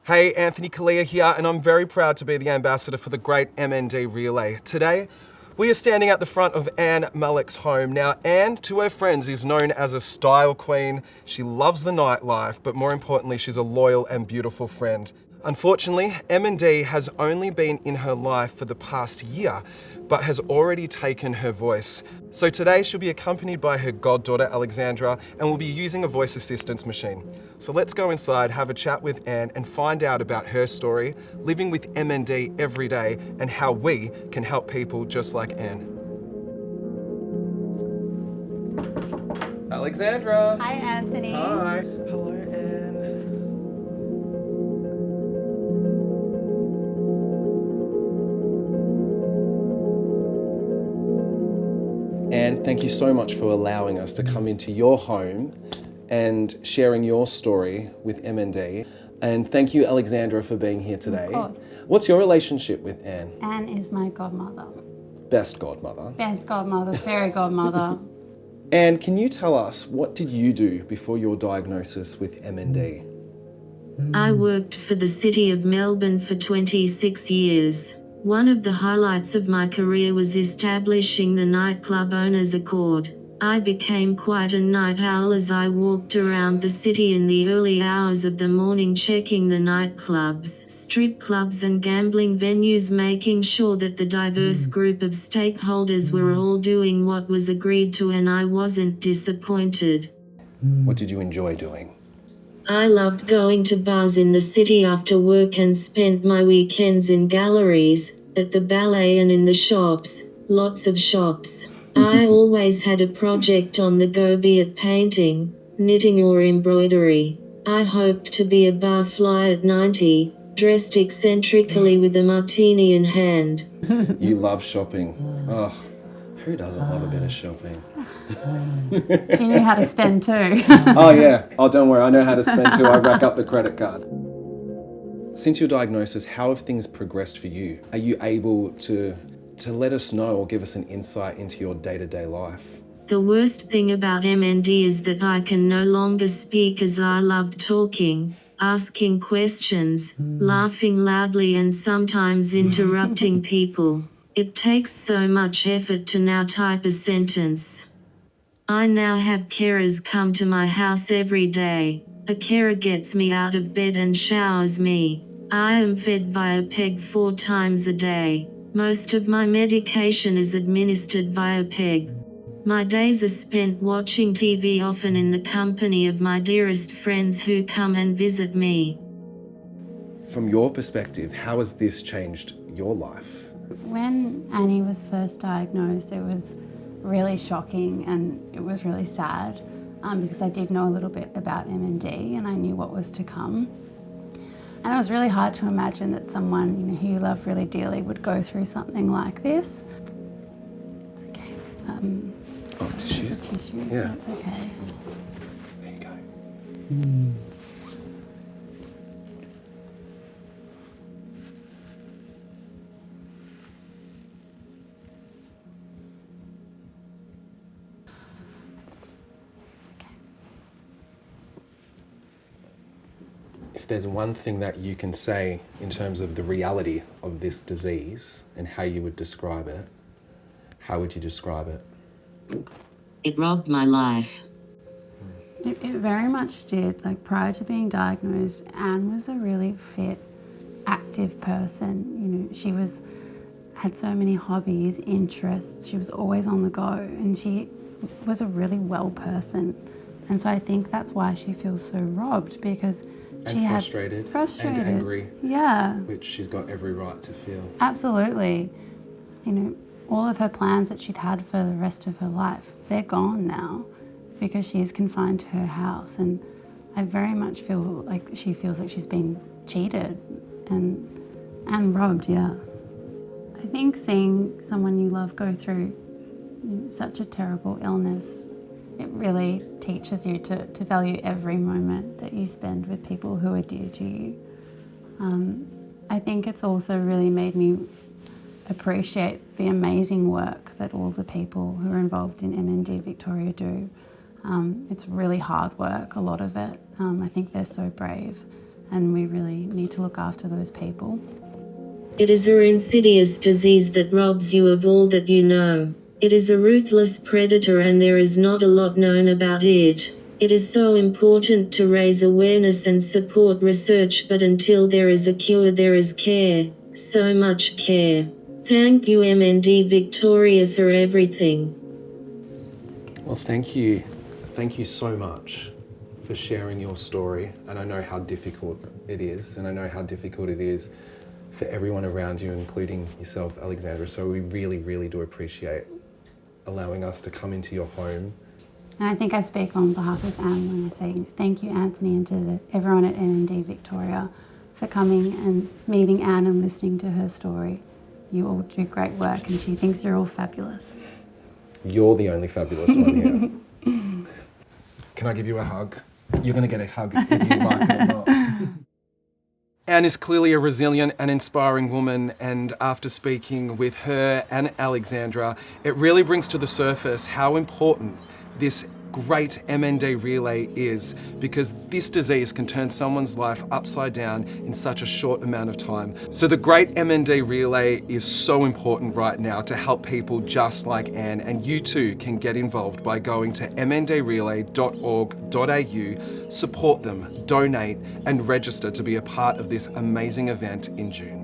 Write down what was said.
Hey, Anthony Kalia here, and I'm very proud to be the ambassador for the Great MND Relay. Today, we are standing at the front of Anne Malick's home. Now, Anne, to her friends, is known as a style queen. She loves the nightlife, but more importantly, she's a loyal and beautiful friend. Unfortunately, MND has only been in her life for the past year, but has already taken her voice. So today she'll be accompanied by her goddaughter Alexandra and will be using a voice assistance machine. So let's go inside, have a chat with Anne and find out about her story, living with MND every day, and how we can help people just like Anne. Alexandra! Hi, Anthony. Hi. Hello, Anne. Anne, thank you so much for allowing us to come into your home and sharing your story with MND. And thank you, Alexandra, for being here today. Of course. What's your relationship with Anne? Anne is my godmother. Best godmother. Best godmother, fairy godmother. Anne, can you tell us, what did you do before your diagnosis with MND? I worked for the City of Melbourne for 26 years. One of the highlights of my career was establishing the Nightclub Owners Accord. I became quite a night owl as I walked around the city in the early hours of the morning, checking the nightclubs, strip clubs and gambling venues, making sure that the diverse group of stakeholders were all doing what was agreed to, and I wasn't disappointed. What did you enjoy doing? I loved going to bars in the city after work and spent my weekends in galleries, at the ballet and in the shops, lots of shops. I always had a project on the go, be it painting, knitting or embroidery. I hoped to be a barfly at 90, dressed eccentrically with a martini in hand. You love shopping. Oh, who doesn't love a bit of shopping? She knew how to spend too. Oh yeah, oh don't worry, I know how to spend too. I rack up the credit card. Since your diagnosis, how have things progressed for you? Are you able to let us know or give us an insight into your day-to-day life? The worst thing about MND is that I can no longer speak as I loved talking, asking questions, laughing loudly and sometimes interrupting people. It takes so much effort to now type a sentence. I now have carers come to my house every day. A carer gets me out of bed and showers me. I am fed via PEG 4 times a day. Most of my medication is administered via PEG. My days are spent watching TV, often in the company of my dearest friends who come and visit me. From your perspective, how has this changed your life? When Annie was first diagnosed, it was really shocking and it was really sad because I did know a little bit about MND and I knew what was to come. And it was really hard to imagine that someone who you love really dearly would go through something like this. It's okay. Tissues? There's a tissue. Yeah. That's okay. There you go. If there's one thing that you can say in terms of the reality of this disease and how you would describe it, how would you describe it? It robbed my life. It very much did. Like, prior to being diagnosed, Anne was a really fit, active person. She had so many hobbies, interests. She was always on the go, and she was a really well person. And so I think that's why she feels so robbed, because she had frustrated and angry. Yeah, Which she's got every right to feel. absolutely. All of her plans that she'd had for the rest of her life, they're gone now because she is confined to her house. And I very much feel like she feels like she's been cheated and robbed, yeah. I think seeing someone you love go through such a terrible illness, it really teaches you to value every moment that you spend with people who are dear to you. I think it's also really made me appreciate the amazing work that all the people who are involved in MND Victoria do. It's really hard work, a lot of it. I think they're so brave. and we really need to look after those people. It is a insidious disease that robs you of all that you know. It is a ruthless predator and there is not a lot known about it. It is so important to raise awareness and support research, but until there is a cure there is care, so much care. Thank you MND Victoria for everything. Well, thank you. Thank you so much for sharing your story. And I know how difficult it is, and I know how difficult it is for everyone around you, including yourself, Alexandra. So we really, really do appreciate allowing us to come into your home. And I think I speak on behalf of Anne when I say thank you, Anthony, and to everyone at NND Victoria for coming and meeting Anne and listening to her story. You all do great work, and she thinks you're all fabulous. You're the only fabulous one here. Can I give you a hug? You're going to get a hug if you like it or not. Anne is clearly a resilient and inspiring woman, and after speaking with her and Alexandra, it really brings to the surface how important this great MND relay is, because this disease can turn someone's life upside down in such a short amount of time. So the great MND relay is so important right now to help people just like Anne, and you too can get involved by going to mndrelay.org.au, support them, donate and register to be a part of this amazing event in June.